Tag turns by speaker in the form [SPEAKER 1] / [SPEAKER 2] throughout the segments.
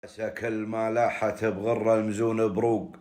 [SPEAKER 1] سكل ما لاحت بغر المزون بروق،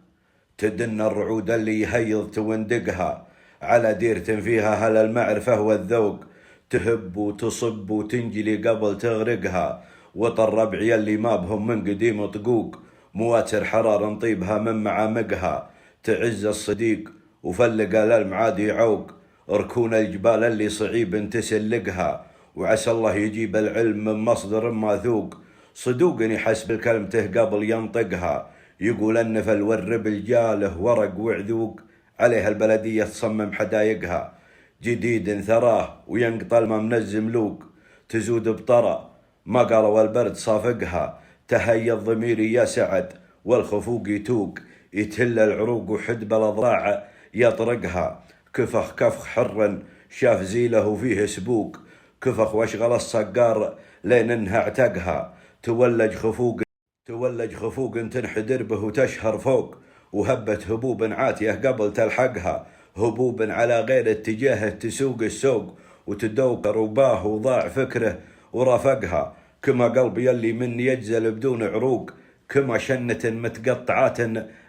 [SPEAKER 1] تدن الرعود اللي يهيض توندقها، على ديرة فيها هل المعرفة والذوق، تهب وتصب وتنجلي قبل تغرقها، وطر ربعي اللي ما بهم من قديم طقوق، مواتر حرار نطيبها من معامقها، تعز الصديق وفلق المعاد يعوق، ركون الجبال اللي صعيب تسلقها، وعسى الله يجيب العلم من مصدر موثوق، صدوقني حسب كلمته قبل ينطقها، يقول ان في الورب الجاله ورق وعذوق، عليها البلدية تصمم حدايقها، جديد ثراه وينقطع الماء من الزملوق، تزود بطرى ما قالوا البرد صافقها، تهيا الضمير يا سعد والخفوق يتوق، يتهل العروق وحد بالاضراع يطرقها، كفخ كفخ حر شاف زيله فيه سبوق، كفخ واشغل الصقار لين انها اعتقها، تولج خفوق تنحدر به وتشهر فوق، وهبت هبوب عاتية قبل تلحقها، هبوب على غير اتجاهه تسوق السوق، وتدوق رباه وضاع فكره ورافقها، كما قلبي اللي من يجزل بدون عروق، كما شنة متقطعات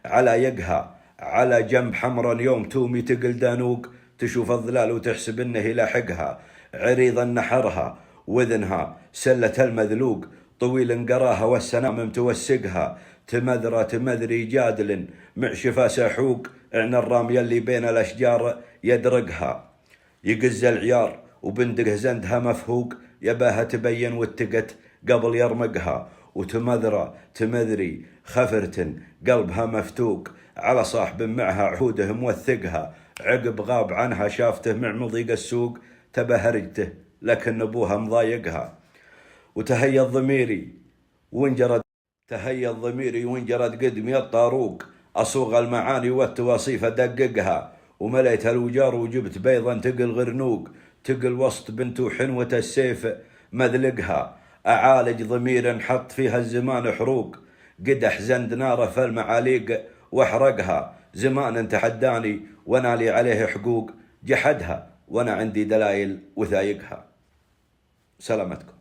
[SPEAKER 1] على يقها، على جنب حمرا يوم تومي تقل دانوق، تشوف الظلال وتحسب انه يلاحقها، عريضا نحرها وذنها سلة المذلوق، طويل قراها والسنام متوسقها، تمذري جادل مع شفا سحوق، عن الرامية اللي بين الأشجار يدرقها، يقز العيار وبندقه زندها مفهوق، يباها تبين واتقت قبل يرمقها، تمذري خفرة قلبها مفتوق، على صاحب معها عهوده موثقها، عقب غاب عنها شافته مع مضيق السوق، تبهرجته لكن ابوها مضايقها، وتهيا الضميري وانجرد قدمي الطاروق، أصوغ المعاني والتواصيف أدققها، ومليت الوجار وجبت بيضا تقل غرنوق، تقل وسط بنت حنوة السيف مذلقها، أعالج ضمير حط فيها الزمان حروق، قد أحزنت ناره في المعاليق واحرقها، زمان تحداني وانا لي عليه حقوق، جحدها وانا عندي دلائل وثايقها. سلامتكم.